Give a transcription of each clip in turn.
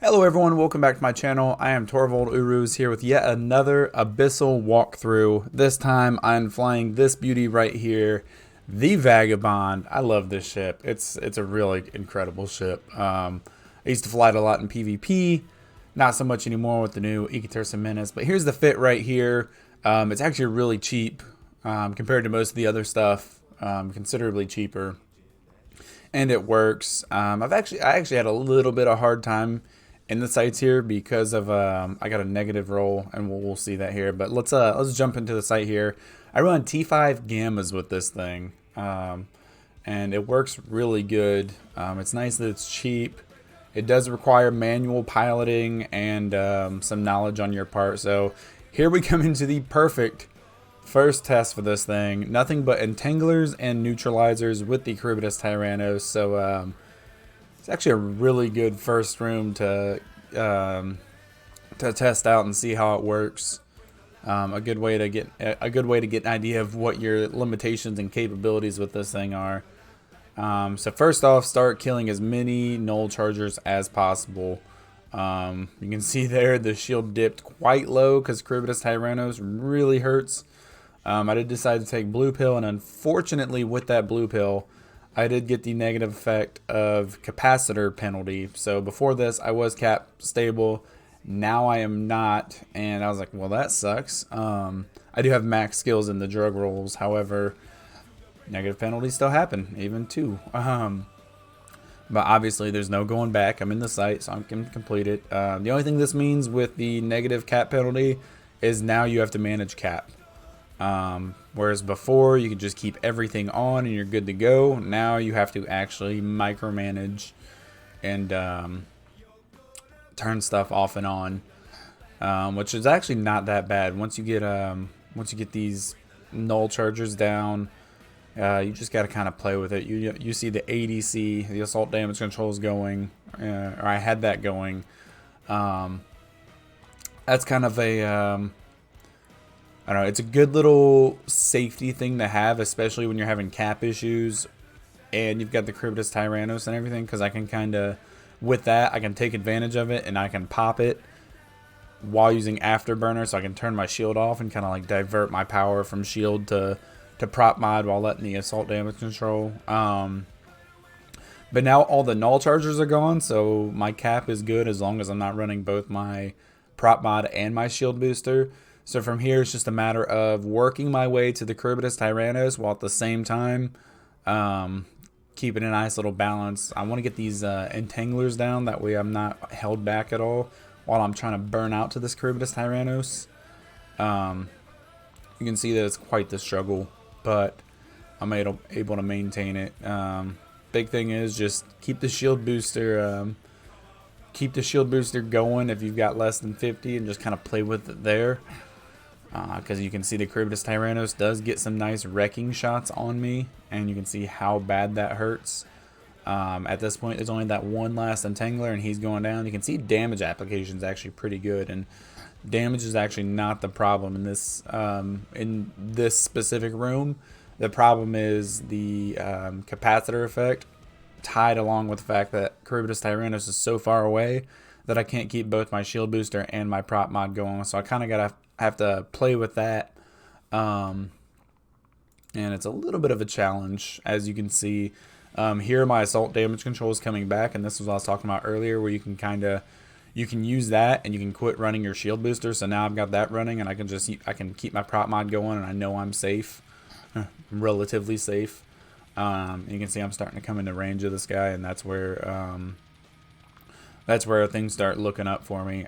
Hello everyone, welcome back to my channel. I am Torvald Uruz here with yet another Abyssal walkthrough. This time I'm flying this beauty right here, the Vagabond. I love this ship. It's a really incredible ship. I used to fly it a lot in PvP, not so much anymore with the new Ecotursa Menace, but here's the fit right here. It's actually really cheap compared to most of the other stuff, considerably cheaper. And it works. I actually had a little bit of hard time in the sites here because of I got a negative roll, and we'll see that here. But let's jump into the site here. I run T5 gammas with this thing, and it works really good. It's nice that it's cheap. It does require manual piloting and some knowledge on your part. So here we come into the perfect first test for this thing. Nothing but entanglers and neutralizers with the Charybdis Tyrannos. So it's actually a really good first room to test out and see how it works. A good way to get an idea of what your limitations and capabilities with this thing are. So first off, start killing as many null chargers as possible. You can see there the shield dipped quite low because Charybdis Tyrannos really hurts. I did decide to take blue pill, and unfortunately with that blue pill I did get the negative effect of capacitor penalty. So before this I was cap stable, now I am not, and I was like, well, that sucks. I do have max skills in the drug rolls, however negative penalties still happen, even too. But obviously there's no going back. I'm in the site, so I can complete it. The only thing this means with the negative cap penalty is now you have to manage cap. Whereas before you could just keep everything on and you're good to go. Now you have to actually micromanage and turn stuff off and on, which is actually not that bad. Once you get these null chargers down, you just got to kind of play with it. You see the ADC, the assault damage control is going, or I had that going. That's kind of a I don't know, it's a good little safety thing to have, especially when you're having cap issues and you've got the Charybdis Tyrannos and everything, because I can kind of, with that, I can take advantage of it and I can pop it while using Afterburner, so I can turn my shield off and kind of like divert my power from shield to prop mod while letting the assault damage control. But now all the null chargers are gone, so my cap is good as long as I'm not running both my prop mod and my shield booster. So from here, it's just a matter of working my way to the Charybdis Tyrannos while at the same time keeping a nice little balance. I want to get these entanglers down. That way I'm not held back at all while I'm trying to burn out to this Charybdis Tyrannos. You can see that it's quite the struggle, but I'm able to maintain it. Big thing is just keep the shield booster going if you've got less than 50 and just kind of play with it there. Because you can see the Charybdis Tyrannos does get some nice wrecking shots on me, and you can see how bad that hurts. At this point, there's only that one last entangler, and he's going down. You can see damage application is actually pretty good, and damage is actually not the problem in this specific room. The problem is the capacitor effect, tied along with the fact that Charybdis Tyrannos is so far away that I can't keep both my shield booster and my prop mod going. So I kind of have to play with that, and it's a little bit of a challenge. As you can see here, my assault damage control is coming back, and this was what I was talking about earlier, where you can use that and you can quit running your shield booster. So now I've got that running, and I can keep my prop mod going, and I know I'm safe, relatively safe. You can see I'm starting to come into range of this guy, and that's where things start looking up for me.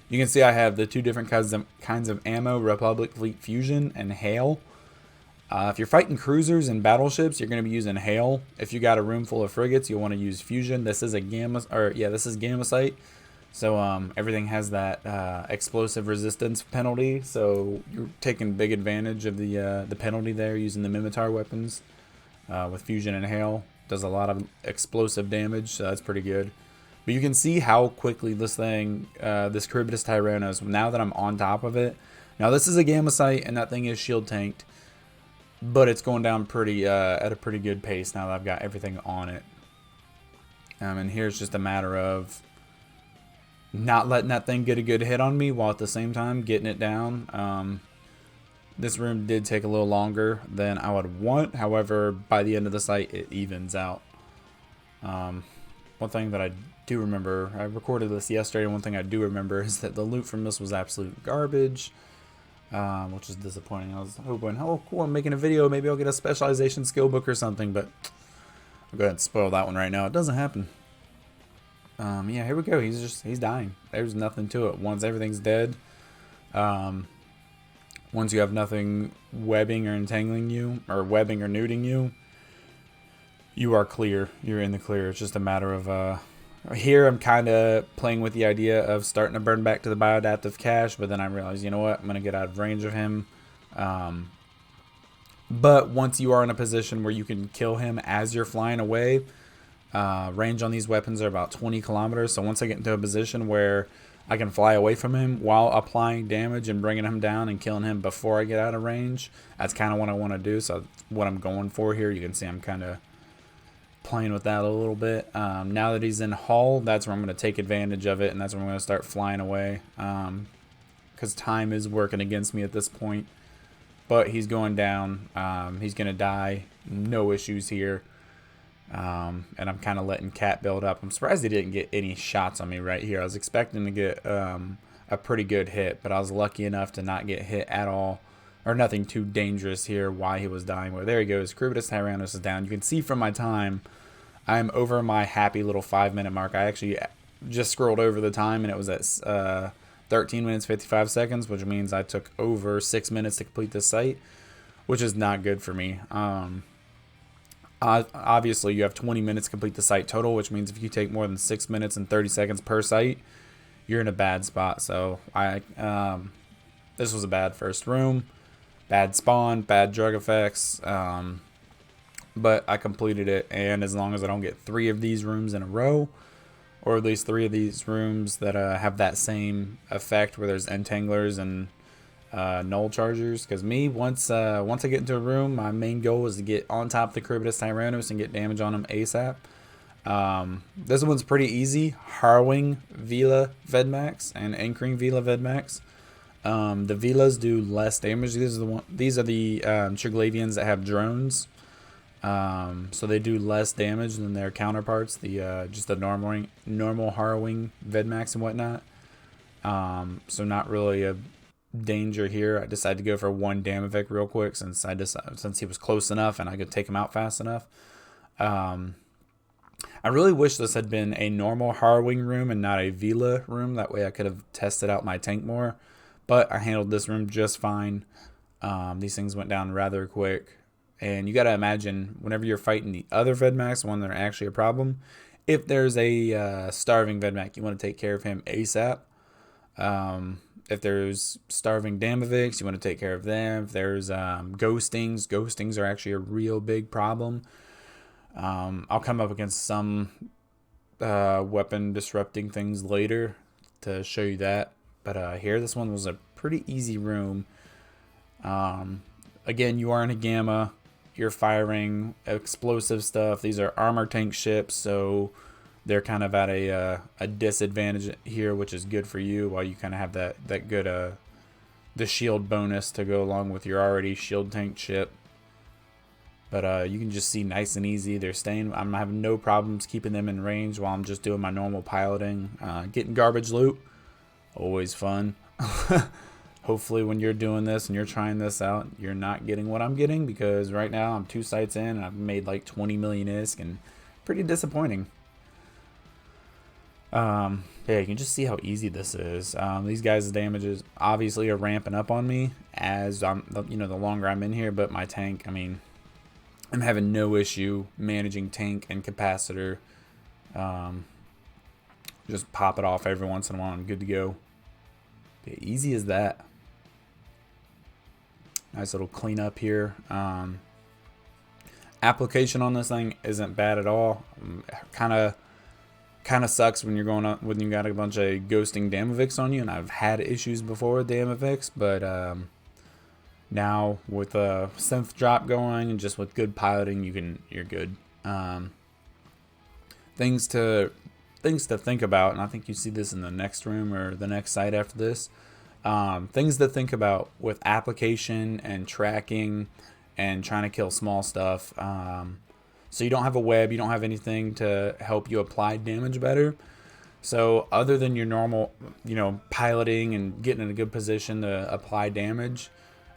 You can see I have the two different kinds of ammo: Republic Fleet Fusion and Hail. If you're fighting cruisers and battleships, you're going to be using Hail. If you got a room full of frigates, you'll want to use Fusion. This is this is Gamma Sight, so everything has that explosive resistance penalty. So you're taking big advantage of the penalty there using the Mimitar weapons with Fusion and Hail. Does a lot of explosive damage, so that's pretty good. But you can see how quickly this Charybdis Tyrannos, now that I'm on top of it. Now this is a Gamma Sight, and that thing is shield tanked, but it's going down pretty at a pretty good pace now that I've got everything on it. And here it's just a matter of not letting that thing get a good hit on me while at the same time getting it down. This room did take a little longer than I would want. However, by the end of the site, it evens out. One thing that I do remember, I recorded this yesterday, and one thing I do remember is that the loot from this was absolute garbage, which is disappointing. I was hoping, oh cool, I'm making a video, maybe I'll get a specialization skill book or something, but I'll go ahead and spoil that one right now. It doesn't happen. Yeah, here we go. He's dying. There's nothing to it. Once everything's dead, once you have nothing webbing or entangling you, or webbing or nuding you, you are clear. You're in the clear. It's just a matter of, here I'm kind of playing with the idea of starting to burn back to the bioadaptive cache, but then I realized, you know what, I'm going to get out of range of him. But once you are in a position where you can kill him as you're flying away, range on these weapons are about 20 kilometers. So once I get into a position where I can fly away from him while applying damage and bringing him down and killing him before I get out of range, that's kind of what I want to do. So that's what I'm going for here. You can see I'm kind of playing with that a little bit. Now that he's in hull, that's where I'm going to take advantage of it, and that's where I'm going to start flying away, because time is working against me at this point. But he's going down. He's going to die. No issues here. And I'm kind of letting Cat build up. I'm surprised he didn't get any shots on me right here. I was expecting to get a pretty good hit, but I was lucky enough to not get hit at all, or nothing too dangerous here while he was dying. Well, there he goes. Cubitus Tyrannus is down. You can see from my time, I'm over my happy little 5-minute mark. I actually just scrolled over the time, and it was at 13 minutes 55 seconds, which means I took over 6 minutes to complete this site, which is not good for me. Obviously, you have 20 minutes to complete the site total, which means if you take more than 6 minutes and 30 seconds per site, you're in a bad spot. So this was a bad first room, bad spawn, bad drug effects, but I completed it. And as long as I don't get 3 of these rooms in a row, or at least 3 of these rooms that have that same effect where there's entanglers and null chargers, because once I get into a room, my main goal is to get on top of the Cubitus Tyrannus and get damage on him ASAP. This one's pretty easy. Harrowing Vila Vedmax and Anchoring Vila Vedmax. The Vilas do less damage. These are the Triglavians that have drones, so they do less damage than their counterparts, just the normal Harrowing Vedmax and whatnot. So not really a danger here. I decided to go for 1 Damavik real quick since he was close enough and I could take him out fast enough. I really wish this had been a normal Harrowing room and not a Vila room. That way I could have tested out my tank more. But I handled this room just fine. These things went down rather quick. And you got to imagine, whenever you're fighting the other Vedmax, one that are actually a problem, if there's a starving Vedmax, you want to take care of him ASAP. If there's starving Damaviks, you want to take care of them. If there's ghostings are actually a real big problem. I'll come up against some weapon disrupting things later to show you that. But here, this one was a pretty easy room. Again, you are in a Gamma. You're firing explosive stuff. These are armor tank ships, so they're kind of at a disadvantage here, which is good for you, while you kind of have that good the shield bonus to go along with your already shield tank ship. But you can just see nice and easy. They're staying. I'm having no problems keeping them in range while I'm just doing my normal piloting. Getting garbage loot, always fun. Hopefully when you're doing this and you're trying this out, you're not getting what I'm getting, because right now I'm 2 sites in and I've made like 20 million ISK, and pretty disappointing. Yeah, you can just see how easy this is. These guys' damages obviously are ramping up on me as the longer I'm in here, but my tank, I'm having no issue managing tank and capacitor. Just pop it off every once in a while. I'm good to go. Yeah, easy as that. Nice little cleanup here. Application on this thing isn't bad at all. Kind of sucks when you got a bunch of ghosting Damaviks on you, and I've had issues before with Damaviks, but now with a synth drop going and just with good piloting, you're good. Thing things to think about, and I think you see this in the next room or the next site after this. Things to think about with application and tracking and trying to kill small stuff. So you don't have a web, you don't have anything to help you apply damage better. So other than your normal, piloting and getting in a good position to apply damage,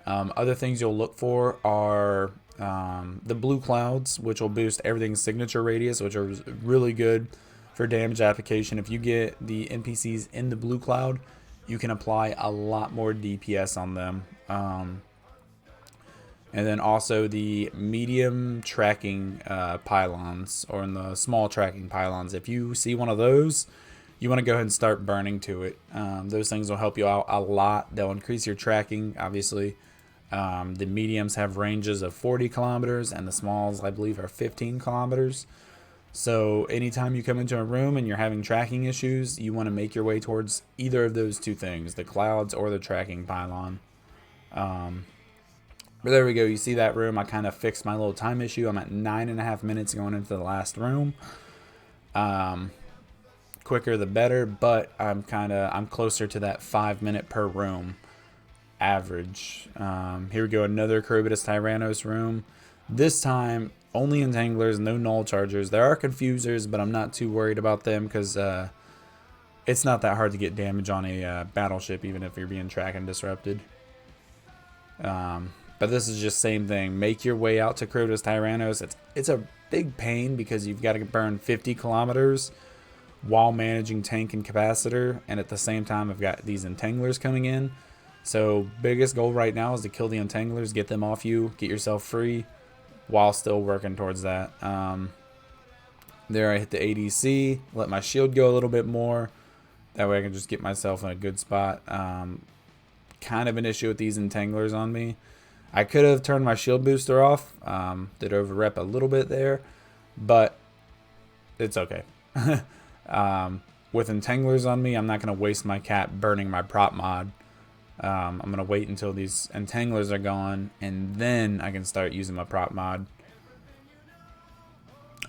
other things you'll look for are the blue clouds, which will boost everything's signature radius, which are really good for damage application. If you get the NPCs in the blue cloud, you can apply a lot more DPS on them. And then also the medium tracking pylons, or in the small tracking pylons. If you see one of those, you want to go ahead and start burning to it. Those things will help you out a lot. They'll increase your tracking, obviously. The mediums have ranges of 40 kilometers, and the smalls, I believe, are 15 kilometers. So anytime you come into a room and you're having tracking issues, you want to make your way towards either of those two things, the clouds or the tracking pylon. But there we go. You see that room? I kind of fixed my little time issue. I'm at 9.5 minutes going into the last room. Quicker the better, but I'm closer to that 5 minute per room average. Here we go. Another Charybdis Tyrannos room. This time only entanglers, no null chargers. There are confusers, but I'm not too worried about them because it's not that hard to get damage on a battleship, even if you're being tracked and disrupted. But this is just same thing. Make your way out to Charybdis Tyrannos. It's a big pain because you've got to burn 50 kilometers while managing tank and capacitor, and at the same time I've got these entanglers coming in. So biggest goal right now is to kill the entanglers, get them off you, get yourself free, while still working towards that. There I hit the ADC, let my shield go a little bit more. That way I can just get myself in a good spot. Kind of an issue with these entanglers on me. I could have turned my shield booster off. Did overrep a little bit there, but it's okay. With entanglers on me, I'm not going to waste my cap burning my prop mod. I'm going to wait until these entanglers are gone, and then I can start using my prop mod.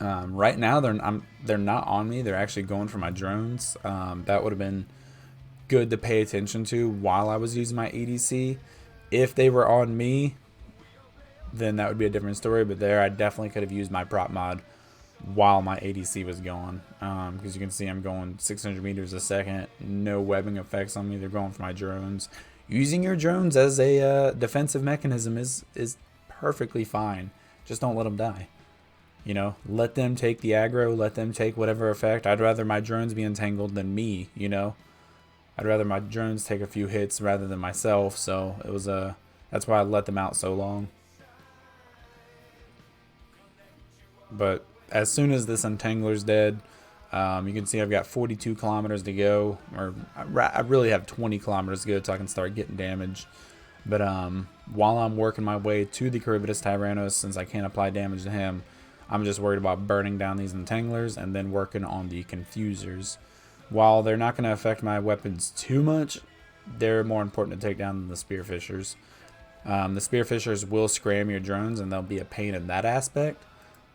Right now, they're not on me. They're actually going for my drones. That would have been good to pay attention to while I was using my ADC. If they were on me, then that would be a different story. But there, I definitely could have used my prop mod while my ADC was going. Because you can see I'm going 600 meters a second. No webbing effects on me. They're going for my drones. Using your drones as a defensive mechanism is perfectly fine. Just don't let them die. Let them take the aggro. Let them take whatever effect. I'd rather my drones be entangled than me, I'd rather my drones take a few hits rather than myself, so it was that's why I let them out so long. But as soon as this entangler's dead, you can see I've got 42 kilometers to go, or I really have 20 kilometers to go so I can start getting damage. But while I'm working my way to the Charybdis Tyrannos, since I can't apply damage to him, I'm just worried about burning down these entanglers and then working on the confusers. While they're not going to affect my weapons too much, they're more important to take down than the spearfishers. The spearfishers will scram your drones, and they'll be a pain in that aspect,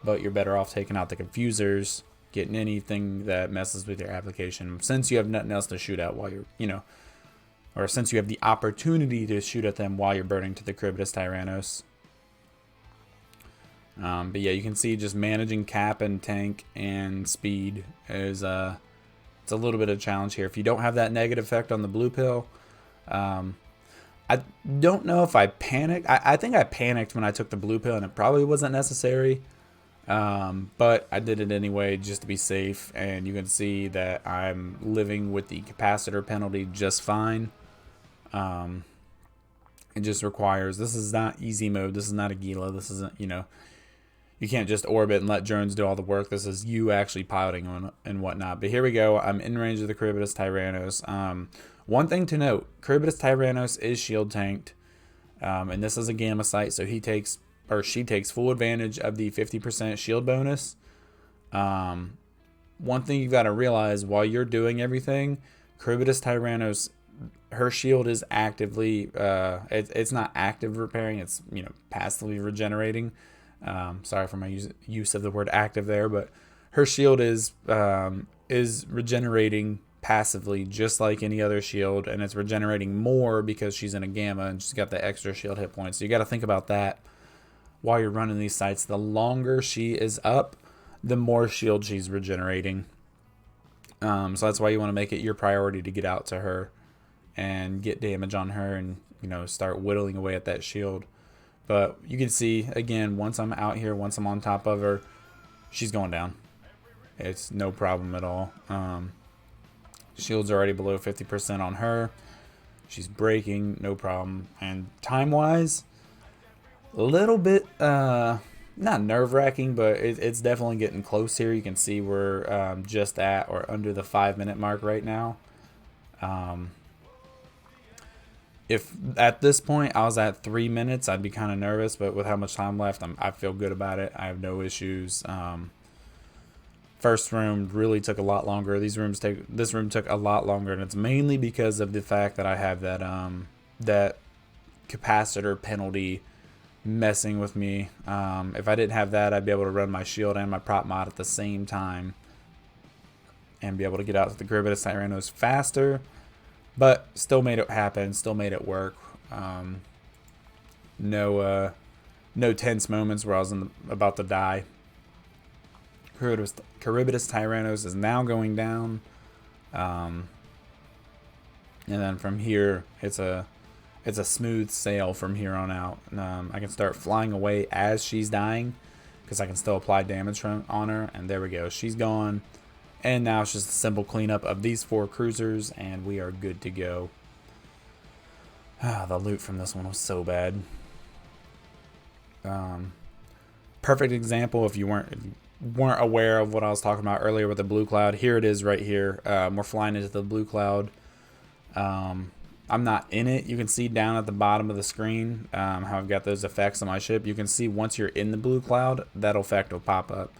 but you're better off taking out the confusers, getting anything that messes with your application, since you have nothing else to shoot at while you're, or since you have the opportunity to shoot at them while you're burning to the Charybdis Tyrannos. But yeah, you can see just managing cap and tank and speed is it's a little bit of a challenge here. If you don't have that negative effect on the blue pill, I don't know if I panicked. I think I panicked when I took the blue pill, and it probably wasn't necessary. But I did it anyway just to be safe, and you can see that I'm living with the capacitor penalty just fine. It just requires, this is not easy mode. This is not a Gila. This isn't, you can't just orbit and let drones do all the work. This is you actually piloting on and whatnot. But here we go. I'm in range of the Charybdis Tyrannos. One thing to note, Charybdis Tyrannos is shield tanked. And this is a gamma site, so she takes full advantage of the 50% shield bonus. One thing you've got to realize while you're doing everything, Charybdis Tyrannos, her shield is actively, it's not active repairing, it's passively regenerating. Sorry for my use of the word active there, but her shield is regenerating passively just like any other shield, and it's regenerating more because she's in a gamma and she's got the extra shield hit points. So you got to think about that while you're running these sites. The longer she is up, the more shield she's regenerating. So that's why you want to make it your priority to get out to her and get damage on her and, you know, start whittling away at that shield. But you can see, again, once I'm out here, once I'm on top of her, she's going down. It's no problem at all. Shield's already below 50% on her. She's breaking, no problem. And time-wise, a little bit, not nerve-wracking, but it's definitely getting close here. You can see we're just at or under the 5-minute mark right now. If at this point I was at 3 minutes, I'd be kind of nervous, but with how much time left, I feel good about it. I have no issues. First room really took a lot longer. This room took a lot longer, and it's mainly because of the fact that I have that that capacitor penalty messing with me. If I didn't have that, I'd be able to run my shield and my prop mod at the same time and be able to get out to the Gyrostabilizer Tyrannos faster, but still made it happen, still made it work. No tense moments where I was about to die. Gyrostabilizer Tyrannos is now going down, and then from here it's a smooth sail from here on out. I can start flying away as she's dying because I can still apply damage on her, and there we go, she's gone. And now it's just a simple cleanup of these 4 cruisers and we are good to go. The loot from this one was so bad. Perfect example, if you weren't aware of what I was talking about earlier with the blue cloud, here it is right here. We're flying into the blue cloud. I'm not in it. You can see down at the bottom of the screen how I've got those effects on my ship. You can see once you're in the blue cloud, that effect will pop up.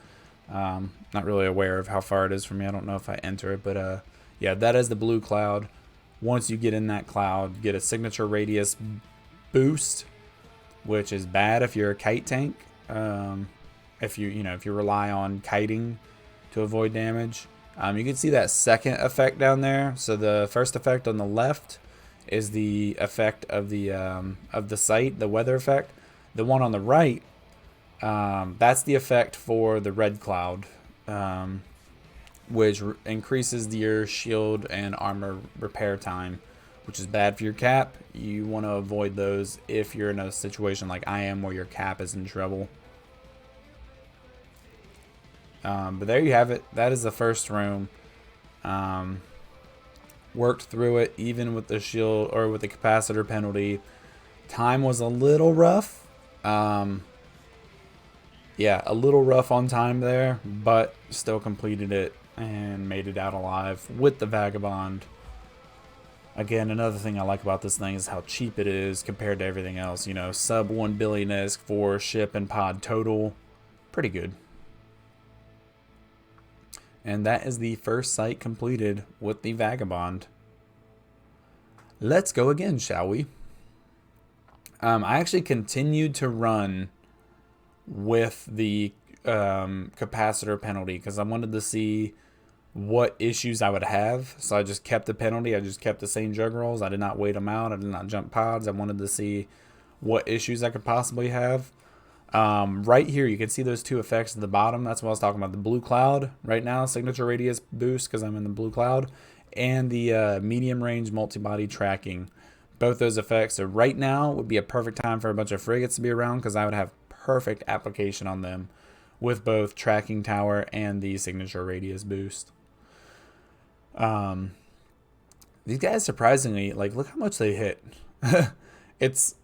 Not really aware of how far it is from me. I don't know if I enter it, but yeah, that is the blue cloud. Once you get in that cloud, you get a signature radius boost, which is bad if you're a kite tank. If you rely on kiting to avoid damage. You can see that second effect down there. So the first effect on the left is the effect of the site, the weather effect. The one on the right, that's the effect for the red cloud, which increases your shield and armor repair time, which is bad for your cap. You want to avoid those if you're in a situation like I am where your cap is in trouble. But there you have it. That is the first room. Worked through it even with the shield or with the capacitor penalty. Time was a little rough. Yeah, a little rough on time there, but still completed it and made it out alive with the Vagabond. Again, another thing I like about this thing is how cheap it is compared to everything else. You know, sub 1 billion-esque for ship and pod total. Pretty good. And that is the first site completed with the Vagabond. Let's go again, shall we? I actually continued to run with the capacitor penalty because I wanted to see what issues I would have. So I just kept the penalty. I just kept the same jug rolls. I did not wait them out. I did not jump pods. I wanted to see what issues I could possibly have. Right here, you can see those 2 effects at the bottom. That's what I was talking about. The blue cloud right now, signature radius boost because I'm in the blue cloud, and the medium range multi-body tracking. Both those effects. So right now would be a perfect time for a bunch of frigates to be around because I would have perfect application on them with both tracking tower and the signature radius boost. These guys, surprisingly, like, look how much they hit. It's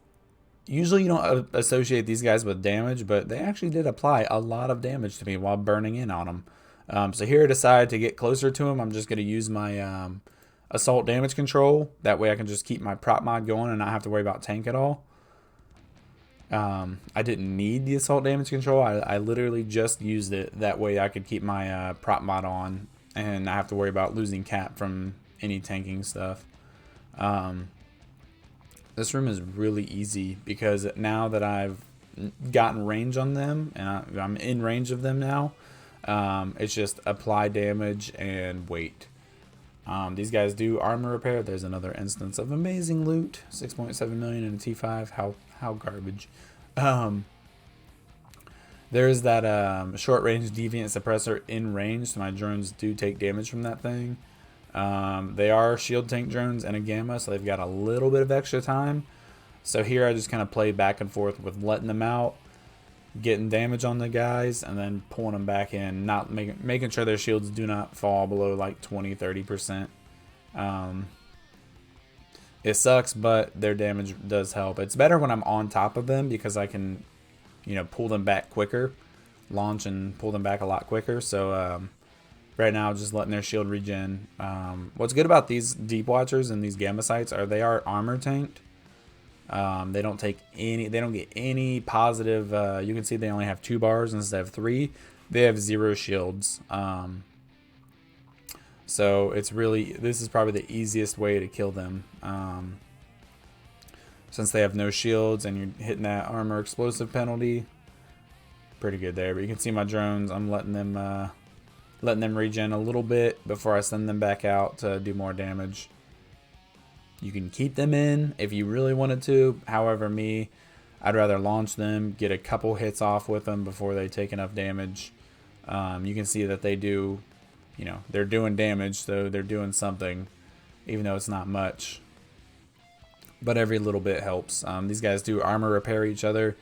usually you don't associate these guys with damage, but they actually did apply a lot of damage to me while burning in on them. So here I decided to get closer to him. I'm just going to use my assault damage control. That way I can just keep my prop mod going and not have to worry about tank at all. I didn't need the assault damage control. I literally just used it. That way I could keep my prop mod on and not have to worry about losing cap from any tanking stuff. This room is really easy because now that I've gotten range on them and I'm in range of them now, It's just apply damage and wait. These guys do armor repair. There's another instance of amazing loot. 6.7 million in a T5. How garbage. There's that short range deviant suppressor in range, so my drones do take damage from that thing. They are shield tank drones and a gamma, so they've got a little bit of extra time. So here I just kind of play back and forth with letting them out, getting damage on the guys, and then pulling them back in, not making sure their shields do not fall below like 20-30%. It sucks, but their damage does help. It's better when I'm on top of them because I can, you know, pull them back quicker, launch and pull them back a lot quicker. So right now, just letting their shield regen. What's good about these Deep Watchers and these Gamma Sights are they are armor tanked. They don't take any. They don't get any positive. You can see they only have 2 bars instead of 3. They have 0 shields. So it's really, this is probably the easiest way to kill them. Since they have no shields and you're hitting that armor explosive penalty, pretty good there. But you can see my drones. I'm letting them regen a little bit before I send them back out to do more damage. You can keep them in if you really wanted to. However, I'd rather launch them, get a couple hits off with them before they take enough damage. You can see that they do, you know, they're doing damage, so they're doing something, even though it's not much. But every little bit helps. These guys do armor repair each other,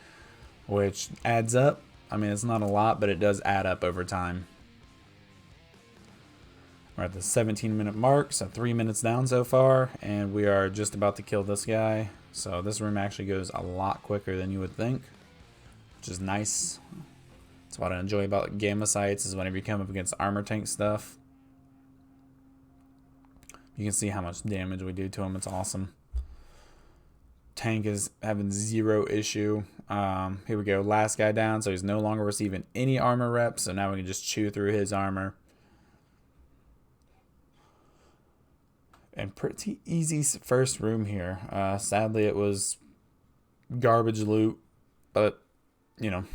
which adds up. I mean, it's not a lot, but it does add up over time. We're at the 17-minute mark, so 3 minutes down so far, and we are just about to kill this guy. So this room actually goes a lot quicker than you would think, which is nice. That's what I enjoy about Gamma Sights, is whenever you come up against armor tank stuff, you can see how much damage we do to him. It's awesome. Tank is having 0 issue. Here we go, last guy down, so he's no longer receiving any armor reps, so now we can just chew through his armor. And pretty easy first room here. Sadly, it was garbage loot, but, you know,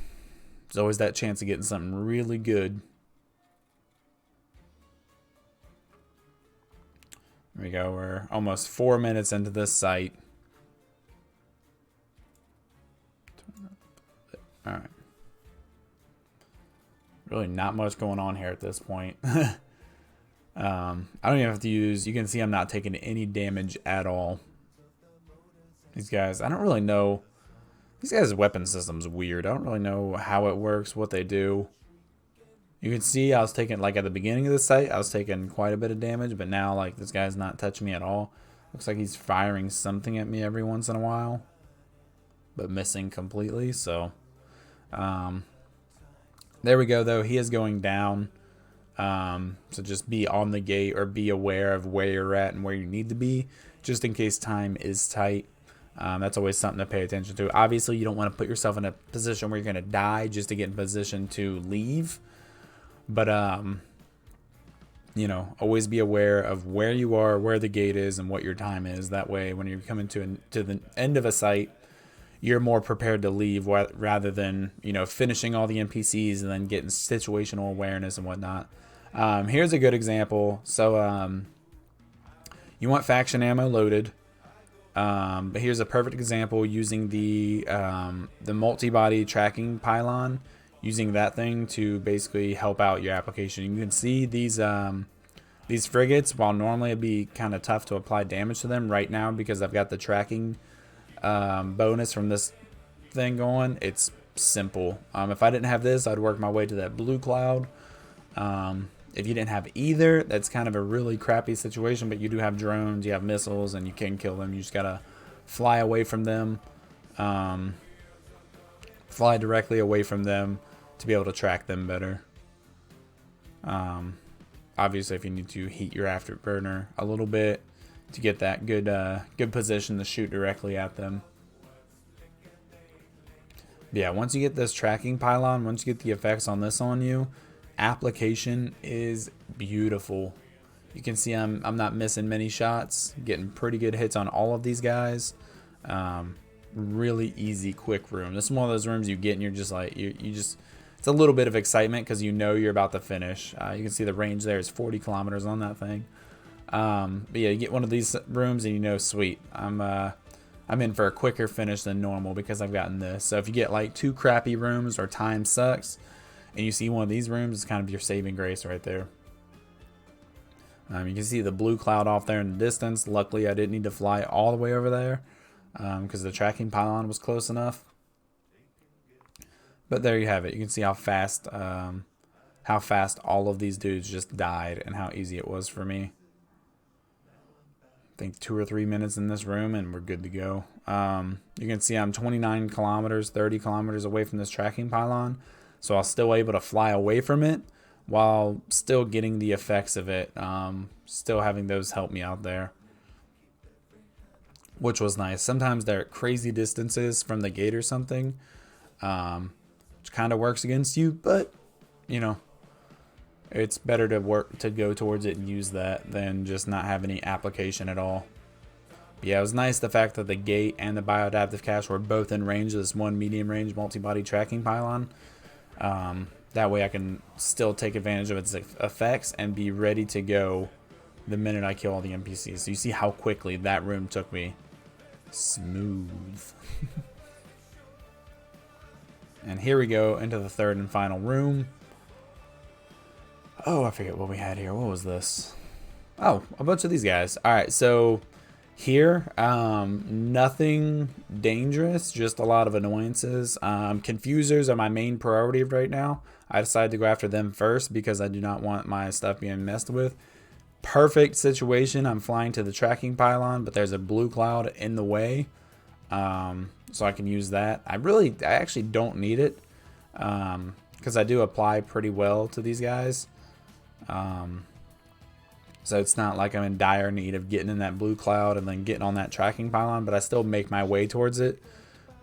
there's always that chance of getting something really good. There we go. We're almost 4 minutes into this site. All right. Really not much going on here at this point. I don't even have to use, you can see I'm not taking any damage at all. These guys, I don't really know. These guys' weapon system's weird. I don't really know how it works, what they do. You can see I was taking, like at the beginning of the site, I was taking quite a bit of damage, but now like this guy's not touching me at all. Looks like he's firing something at me every once in a while, but missing completely. So, there we go though. He is going down. So just be on the gate or be aware of where you're at and where you need to be, just in case time is tight. That's always something to pay attention to. Obviously, you don't want to put yourself in a position where you're going to die just to get in position to leave. But, you know, always be aware of where you are, where the gate is, and what your time is. That way, when you're coming to the end of a site, you're more prepared to leave rather than, you know, finishing all the NPCs and then getting situational awareness and whatnot. Here's a good example. So you want faction ammo loaded, but here's a perfect example using the multi-body tracking pylon, using that thing to basically help out your application. You can see these frigates, while normally it'd be kind of tough to apply damage to them, right now because I've got the tracking bonus from this thing going, it's simple. If I didn't have this, I'd work my way to that blue cloud. If you didn't have either, that's kind of a really crappy situation, but you do have drones, you have missiles, and you can kill them. You just gotta fly away from them, fly directly away from them to be able to track them better. Obviously, if you need to heat your afterburner a little bit to get that good position to shoot directly at them. Yeah, once you get this tracking pylon, once you get the effects on this on you, application is beautiful. You can see I'm not missing many shots, getting pretty good hits on all of these guys. Really easy, quick room. This is one of those rooms you get and you're just like, you just it's a little bit of excitement because you know you're about to finish. You can see the range there is 40 kilometers on that thing. But yeah, you get one of these rooms and you know, sweet, I'm in for a quicker finish than normal because I've gotten this. So if you get like 2 crappy rooms or time sucks and you see one of these rooms, it's kind of your saving grace right there. You can see the blue cloud off there in the distance. Luckily, I didn't need to fly all the way over there because the tracking pylon was close enough. But there you have it. You can see how fast all of these dudes just died and how easy it was for me. I think 2 or 3 minutes in this room and we're good to go. You can see I'm 29 kilometers, 30 kilometers away from this tracking pylon. So I'm still able to fly away from it while still getting the effects of it. Still having those help me out there, which was nice. Sometimes they're at crazy distances from the gate or something, which kind of works against you, but you know, it's better to go towards it and use that than just not have any application at all. But yeah, it was nice the fact that the gate and the bioadaptive cache were both in range of this one medium range multi-body tracking pylon. That way I can still take advantage of its effects and be ready to go the minute I kill all the NPCs. So you see how quickly that room took me. Smooth. And here we go into the third and final room. Oh, I forget what we had here. What was this? Oh, a bunch of these guys. All right, so here, nothing dangerous, just a lot of annoyances. Confusers are my main priority right now. I decided to go after them first because I do not want my stuff being messed with. Perfect situation. I'm flying to the tracking pylon, but there's a blue cloud in the way, so I can use that. I actually don't need it because I do apply pretty well to these guys. So it's not like I'm in dire need of getting in that blue cloud and then getting on that tracking pylon, but I still make my way towards it.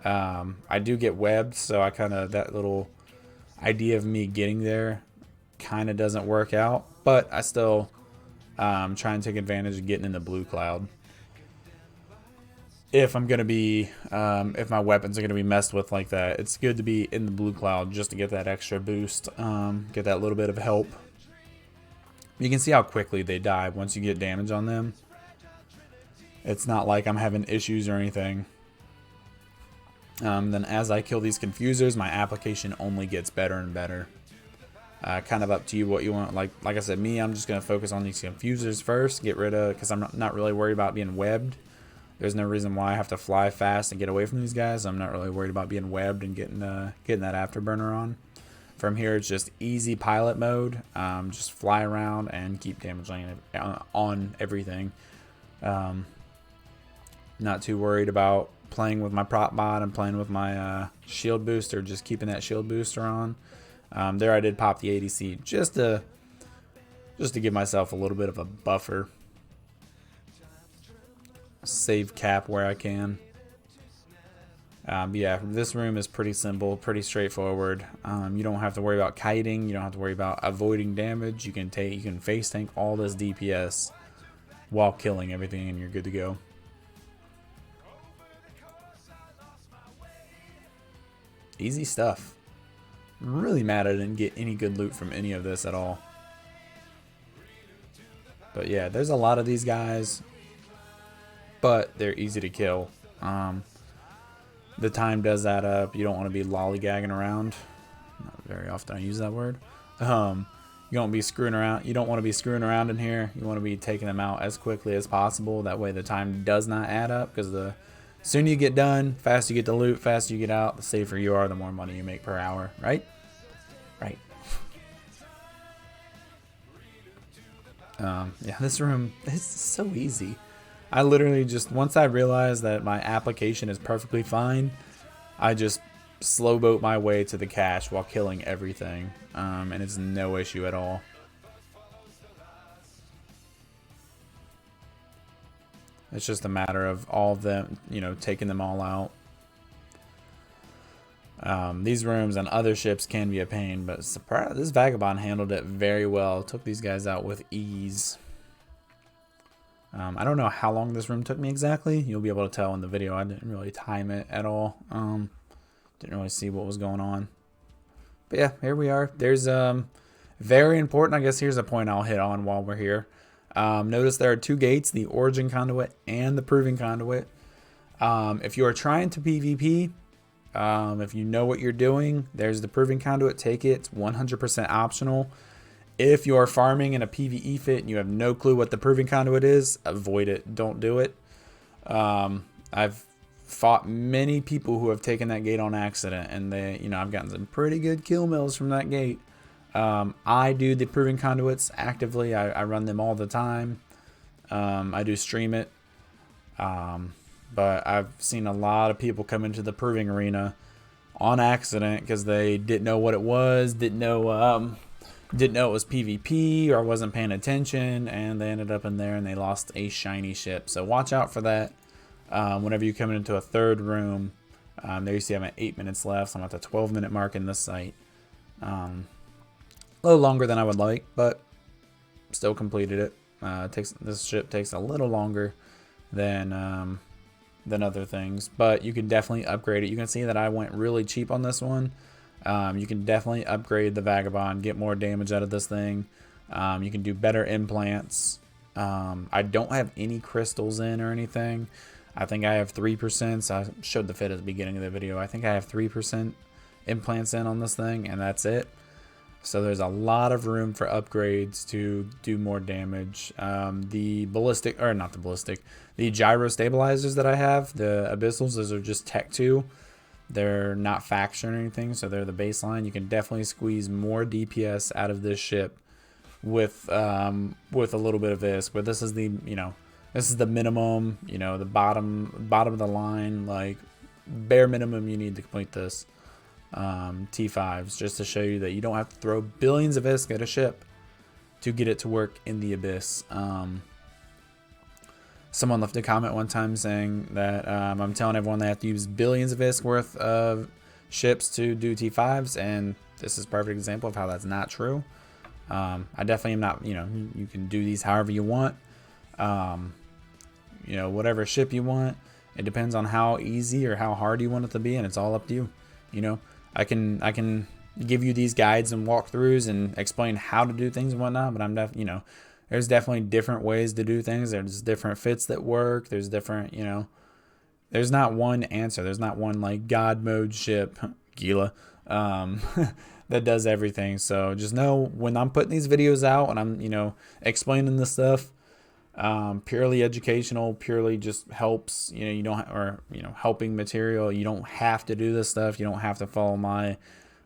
I do get webbed, so I that little idea of me getting there kind of doesn't work out, but I still try and take advantage of getting in the blue cloud. If I'm going to be, if my weapons are going to be messed with like that, it's good to be in the blue cloud just to get that extra boost, get that little bit of help. You can see how quickly they die once you get damage on them. It's not like I'm having issues or anything. Then as I kill these confusers, my application only gets better and better. Kind of up to you what you want. Like I said, I'm just going to focus on these confusers first, get rid of, because I'm not really worried about being webbed. There's no reason why I have to fly fast and get away from these guys. I'm not really worried about being webbed and getting that afterburner on. From here, it's just easy pilot mode. Just fly around and keep damaging on everything. Not too worried about playing with my prop bot and playing with my shield booster, just keeping that shield booster on. There I did pop the ADC just to give myself a little bit of a buffer. Save cap where I can. Yeah, this room is pretty simple, pretty straightforward. You don't have to worry about kiting. You don't have to worry about avoiding damage. You can face tank all this DPS while killing everything, and you're good to go. Easy stuff. Really mad I didn't get any good loot from any of this at all. But yeah, there's a lot of these guys, but they're easy to kill. The time does add up. You don't want to be lollygagging around. Not very often I use that word. You don't be screwing around. You don't want to be screwing around in here. You want to be taking them out as quickly as possible. That way the time does not add up, because the sooner you get done, faster you get the loot, faster you get out, the safer you are, the more money you make per hour, right? Right. Yeah, this room is so easy. I literally just, once I realize that my application is perfectly fine, I just slow boat my way to the cache while killing everything, and it's no issue at all. It's just a matter of all of them, taking them all out. These rooms on other ships can be a pain, but this Vagabond handled it very well. Took these guys out with ease. I don't know how long this room took me exactly. You'll be able to tell in the video. I didn't really time it at all. Didn't really see what was going on. But yeah, here we are. There's very important. I guess here's a point I'll hit on while we're here. Notice there are two gates: the origin conduit and the proving conduit. If you are trying to PvP, if you know what you're doing, there's the proving conduit. Take it. It's 100% optional. If you are farming in a PvE fit and you have no clue what the proving conduit is, avoid it. Don't do it. I've fought many people who have taken that gate on accident, and I've gotten some pretty good kill mills from that gate. I do the proving conduits actively. I run them all the time. I do stream it. But I've seen a lot of people come into the proving arena on accident because they didn't know what it was, didn't know it was PvP, or wasn't paying attention, and they ended up in there and they lost a shiny ship. So watch out for that. Whenever you come into a third room, there you see I'm at 8 minutes left, so I'm at the 12-minute mark in this site. A little longer than I would like, but still completed it. This ship takes a little longer than other things, but you can definitely upgrade it. You can see that I went really cheap on this one. You can definitely upgrade the Vagabond, get more damage out of this thing. You can do better implants. I don't have any crystals in or anything. I think I have 3%. So I showed the fit at the beginning of the video. I think I have 3% implants in on this thing, and that's it. So there's a lot of room for upgrades to do more damage. The Gyrostabilizers that I have, the Abyssals, those are just Tech 2. They're not faction or anything, so they're the baseline. You can definitely squeeze more DPS out of this ship with a little bit of this. But this is the minimum, the bottom of the line, like bare minimum you need to complete this. T5s, just to show you that you don't have to throw billions of ISK at a ship to get it to work in the Abyss. Someone left a comment one time saying that I'm telling everyone they have to use billions of ISK worth of ships to do T5s, and this is a perfect example of how that's not true. I definitely am not, you can do these however you want. Whatever ship you want. It depends on how easy or how hard you want it to be, and it's all up to you. I can give you these guides and walkthroughs and explain how to do things and whatnot, but there's definitely different ways to do things. There's different fits that work. There's different, there's not one answer. There's not one like God mode ship, Gila, that does everything. So just know when I'm putting these videos out and I'm, explaining this stuff, purely educational, purely just helps, helping material. You don't have to do this stuff. You don't have to follow my,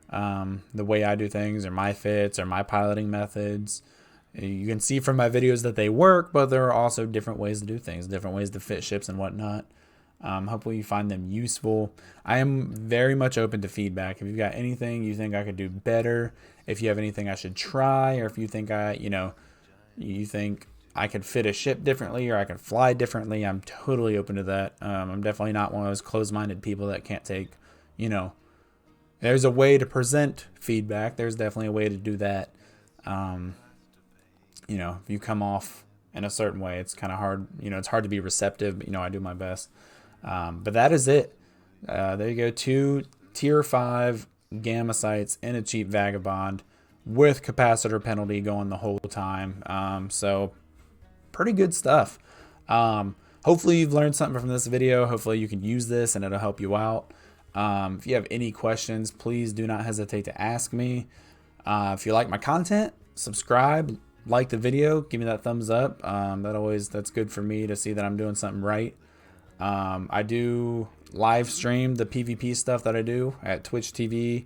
the way I do things or my fits or my piloting methods. You can see from my videos that they work, but there are also different ways to do things, different ways to fit ships and whatnot. Hopefully you find them useful. I am very much open to feedback. If you've got anything you think I could do better, if you have anything I should try, or if you think you think I could fit a ship differently or I could fly differently, I'm totally open to that. I'm definitely not one of those closed-minded people that can't take, there's a way to present feedback. There's definitely a way to do that. If you come off in a certain way, it's kind of hard, it's hard to be receptive, but, I do my best. But that is it. There you go. 2 tier 5 gamma sites in a cheap Vagabond with capacitor penalty going the whole time. So pretty good stuff. Hopefully you've learned something from this video. Hopefully you can use this and it'll help you out. If you have any questions, please do not hesitate to ask me. If you like my content, subscribe, like the video, give me that thumbs up. That's good for me to see that I'm doing something right. I do live stream the PvP stuff that I do at Twitch TV,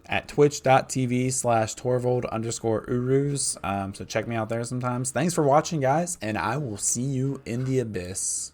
at twitch.tv/Torvald_Uruz. So check me out there sometimes. Thanks for watching, guys, and I will see you in the Abyss.